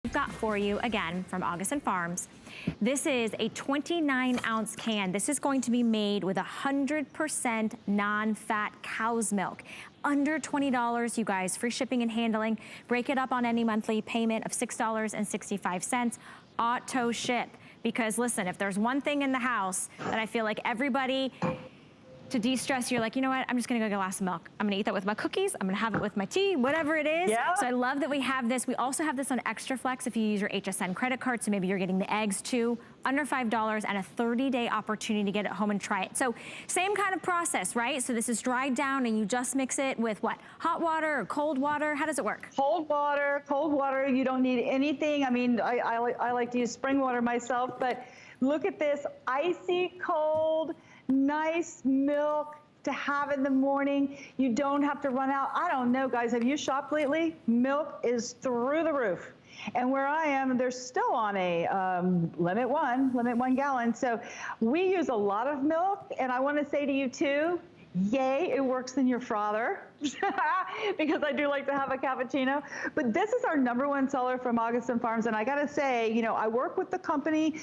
we've got for you, again, from Augason Farms. This is a 29-ounce can. This is going to be made with 100% non-fat cow's milk. Under $20, you guys, free shipping and handling. Break it up on any monthly payment of $6.65. Auto ship. Because listen, if there's one thing in the house that I feel like everybody, to de-stress, you're like, you know what, I'm just gonna go get a glass of milk. I'm gonna eat that with my cookies, I'm gonna have it with my tea, whatever it is. Yeah. So I love that we have this. We also have this on Extra Flex if you use your HSN credit card, so maybe you're getting the eggs too. Under $5 and a 30-day opportunity to get it home and try it. So same kind of process, right? So this is dried down and you just mix it with what? Hot water or cold water? How does it work? Cold water. You don't need anything. I mean, I like to use spring water myself, but look at this, icy cold, nice milk to have in the morning. You don't have to run out. I don't know, guys, have you shopped lately? Milk is through the roof. And where I am, they're still on a limit one gallon. So we use a lot of milk, and I want to say to you too, yay, it works in your frother, because I do like to have a cappuccino. But this is our #1 seller from Augason Farms, and I gotta say, you know, I work with the company.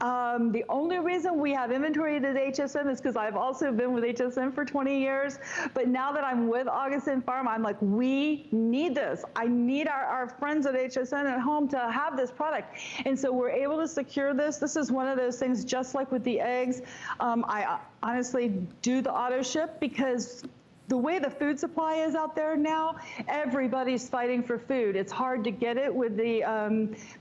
The only reason we have inventory at HSN is because I've also been with HSN for 20 years. But now that I'm with Augason Farm, I'm like, we need this. I need our friends at HSN at home to have this product. And so we're able to secure this. This is one of those things, just like with the eggs. I honestly do the auto ship because the way the food supply is out there now, everybody's fighting for food. It's hard to get it with the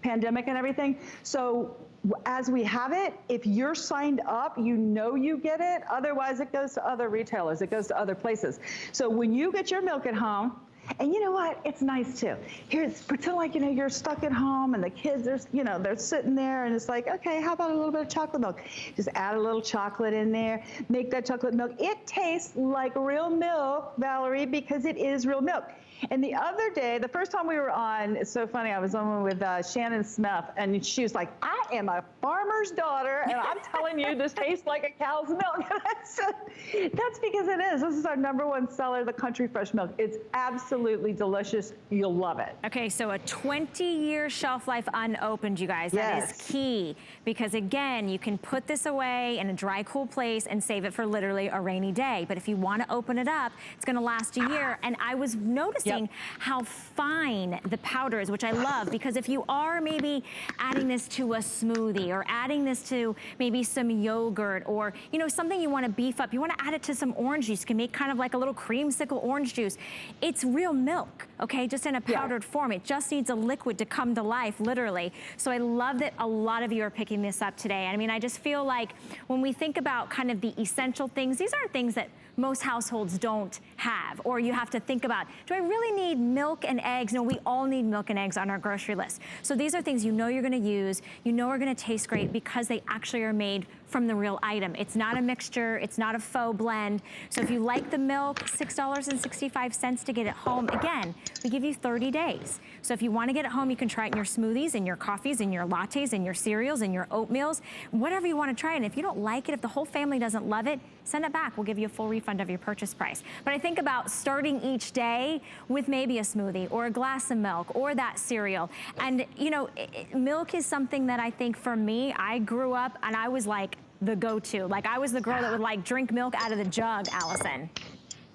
pandemic and everything. So as we have it, if you're signed up, you know you get it. Otherwise, it goes to other retailers. It goes to other places. So when you get your milk at home, and you know what? It's nice too. Here, pretend like, you know, you're stuck at home and the kids are, you know, they're sitting there and it's like, okay, how about a little bit of chocolate milk? Just add a little chocolate in there, make that chocolate milk. It tastes like real milk, Valerie, because it is real milk. And the other day, the first time we were on, it's so funny, I was on with Shannon Smith, and she was like, I am a farmer's daughter, and I'm telling you, this tastes like a cow's milk. And I said, that's because it is. This is our #1 seller, the Country Fresh milk. It's absolutely delicious. You'll love it. Okay, so a 20-year shelf life unopened, you guys. That is key, because again, you can put this away in a dry, cool place and save it for literally a rainy day. But if you want to open it up, it's going to last a year. And I was noticing how fine the powder is, which I love, because if you are maybe adding this to a smoothie or adding this to maybe some yogurt or, you know, something you want to beef up, you want to add it to some orange juice, you can make kind of like a little creamsicle orange juice. It's real milk, okay, just in a powdered form. It just needs a liquid to come to life, literally. So I love that a lot of you are picking this up today. I mean, I just feel like when we think about kind of the essential things, these aren't things that most households don't have, or you have to think about, do I really need milk and eggs? No, we all need milk and eggs on our grocery list. So these are things you know you're gonna use, you know are gonna taste great because they actually are made from the real item. It's not a mixture, it's not a faux blend. So if you like the milk, $6.65 to get it home. Again, we give you 30 days. So if you wanna get it home, you can try it in your smoothies, in your coffees, in your lattes, in your cereals, in your oatmeals, whatever you wanna try. And if you don't like it, if the whole family doesn't love it, send it back. We'll give you a full refund of your purchase price. But I think about starting each day with maybe a smoothie or a glass of milk or that cereal. And you know, milk is something that I think for me, I grew up and I was like the go-to. Like I was the girl that would like drink milk out of the jug, Allison.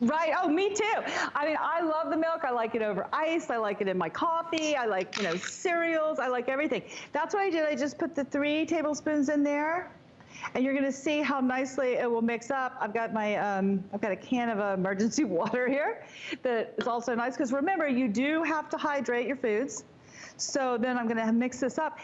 Right, oh, me too. I mean, I love the milk. I like it over ice. I like it in my coffee. I like, you know, cereals. I like everything. That's what I did. I just put the 3 tablespoons in there. And you're gonna see how nicely it will mix up. I've got my, I've got a can of emergency water here that is also nice, because remember, you do have to hydrate your foods. So then I'm gonna mix this up.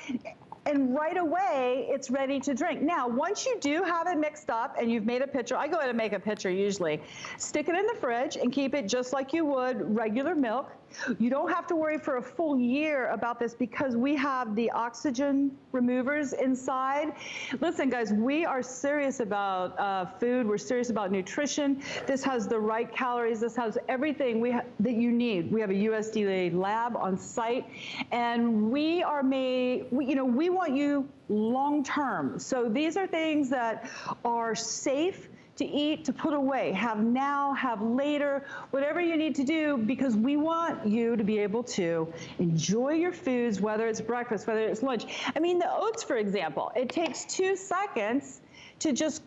And right away, it's ready to drink. Now, once you do have it mixed up and you've made a pitcher, I go ahead and make a pitcher usually. Stick it in the fridge and keep it just like you would regular milk. You don't have to worry for a full year about this because we have the oxygen removers inside. Listen, guys, we are serious about food. We're serious about nutrition. This has the right calories. This has everything that you need. We have a USDA lab on site, and we are made, you know, we want you long term. So these are things that are safe. to eat, to put away. Have now, have later, whatever you need to do, because we want you to be able to enjoy your foods, whether it's breakfast, whether it's lunch. I mean, the oats, for example, it takes 2 seconds to just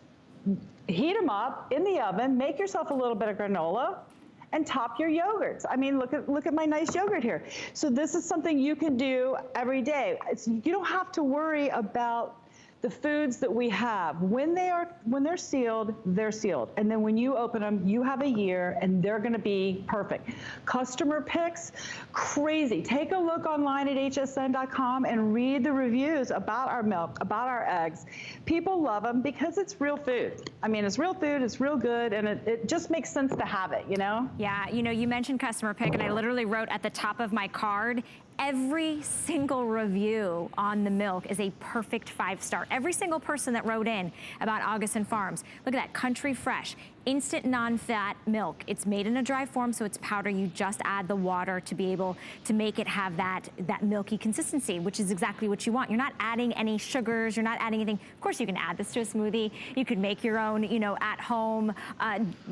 heat them up in the oven, make yourself a little bit of granola, and top your yogurts. I mean, look at my nice yogurt here. So this is something you can do every day. You don't have to worry about the foods that we have. When they're sealed, they're sealed. And then when you open them, you have a year and they're gonna be perfect. Customer picks, crazy. Take a look online at hsn.com and read the reviews about our milk, about our eggs. People love them because it's real food. I mean, it's real food, it's real good, and it just makes sense to have it, you know? Yeah, you know, you mentioned customer pick, and I literally wrote at the top of my card, every single review on the milk is a perfect 5-star. Every single person that wrote in about Augason Farms. Look at that, country fresh, instant non-fat milk. It's made in a dry form, so it's powder. You just add the water to be able to make it have that milky consistency, which is exactly what you want. You're not adding any sugars, you're not adding anything. Of course, you can add this to a smoothie. You could make your own, you know, at-home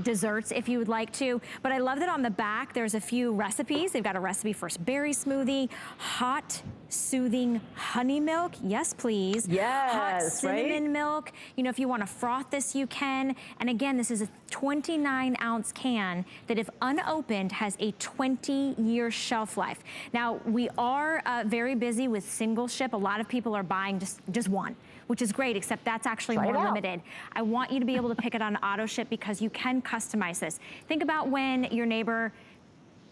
desserts if you would like to. But I love that on the back, there's a few recipes. They've got a recipe for berry smoothie, hot, soothing honey milk. Yes, please. Yes, hot cinnamon right? milk. You know, if you want to froth this, you can. And again, this is a 29-ounce can that, if unopened, has a 20-year shelf life. Now, we are very busy with single ship. A lot of people are buying just one, which is great, except that's actually more limited. I want you to be able to pick it on auto ship because you can customize this. Think about when your neighbor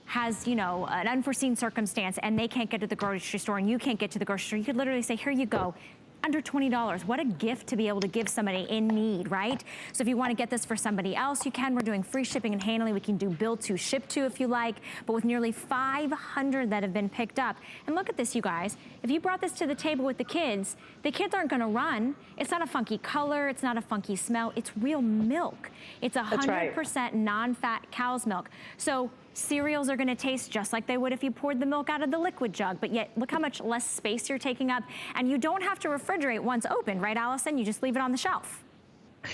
has, you know, an unforeseen circumstance and they can't get to the grocery store and you can't get to the grocery store. You could literally say, here you go. Under $20. What a gift to be able to give somebody in need, right? So if you want to get this for somebody else, you can. We're doing free shipping and handling. We can do build to, ship to if you like, but with nearly 500 that have been picked up. And look at this, you guys. If you brought this to the table with the kids aren't gonna run. It's not a funky color, it's not a funky smell, it's real milk. It's 100% non-fat cow's milk. So cereals are gonna taste just like they would if you poured the milk out of the liquid jug, but yet look how much less space you're taking up. And you don't have to refrigerate once open, right, Allison? You just leave it on the shelf.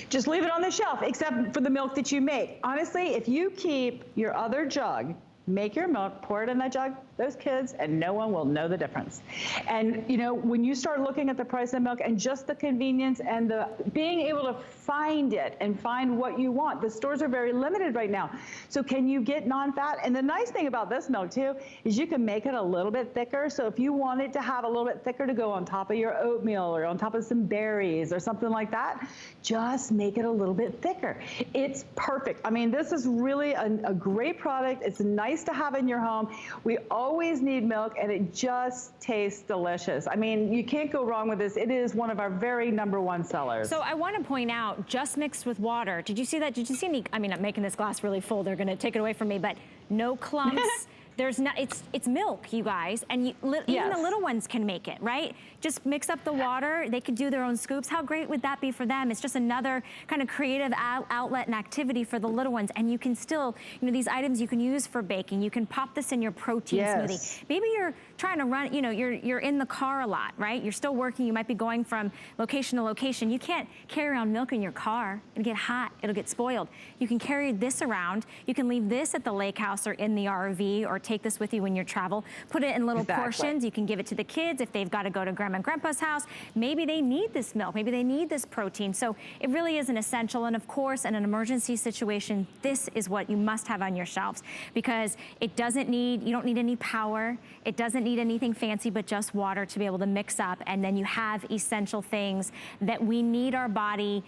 Just leave it on the shelf, except for the milk that you make. Honestly, if you keep your other jug, make your milk, pour it in that jug, those kids, and no one will know the difference. And you know, when you start looking at the price of milk and just the convenience and the being able to find it and find what you want, the stores are very limited right now. So can you get non-fat? And the nice thing about this milk too is you can make it a little bit thicker. So if you want it to have a little bit thicker to go on top of your oatmeal or on top of some berries or something like that, just make it a little bit thicker. It's perfect. I mean, this is really a great product. It's nice to have in your home. We always need milk, and it just tastes delicious. I mean, you can't go wrong with this. It is one of our very #1 sellers. So I want to point out, just mixed with water. Did you see that? Did you see any? I mean, I'm making this glass really full. They're going to take it away from me, but no clumps. There's not, it's milk, you guys, and even the little ones can make it, right? Just mix up the water. They could do their own scoops. How great would that be for them? It's just another kind of creative outlet and activity for the little ones. And you can still, you know, these items you can use for baking. You can pop this in your protein smoothie. Maybe you're trying to run, you know, you're in the car a lot, right? You're still working. You might be going from location to location. You can't carry around milk in your car. It'll get hot. It'll get spoiled. You can carry this around. You can leave this at the lake house or in the RV, or take this with you when you travel. Put it in little portions. You can give it to the kids if they've got to go to Grandma and Grandpa's house. Maybe they need this milk. Maybe they need this protein. So it really is an essential. And of course, in an emergency situation, this is what you must have on your shelves, because it doesn't need, you don't need any power. It doesn't need anything fancy, but just water to be able to mix up. And then you have essential things that we need our body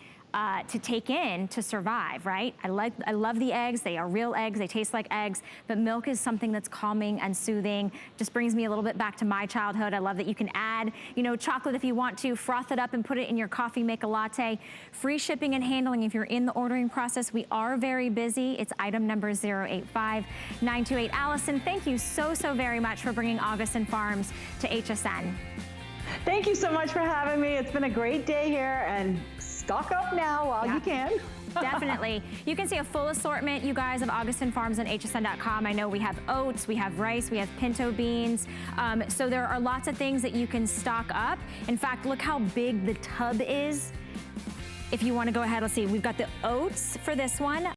to take in to survive, right? I love the eggs. They are real eggs. They taste like eggs, but milk is something that's calming and soothing. Just brings me a little bit back to my childhood. I love that you can add, you know, chocolate if you want to, froth it up and put it in your coffee, make a latte. Free shipping and handling if you're in the ordering process. We are very busy. It's item number 085928. Allison, thank you so very much for bringing Augason Farms to HSN. Thank you so much for having me. It's been a great day here, and stock up now while you can. Definitely. You can see a full assortment, you guys, of Augason Farms on hsn.com. I know we have oats, we have rice, we have pinto beans. So there are lots of things that you can stock up. In fact, look how big the tub is. if you wanna go ahead, let's see, we've got the oats for this one.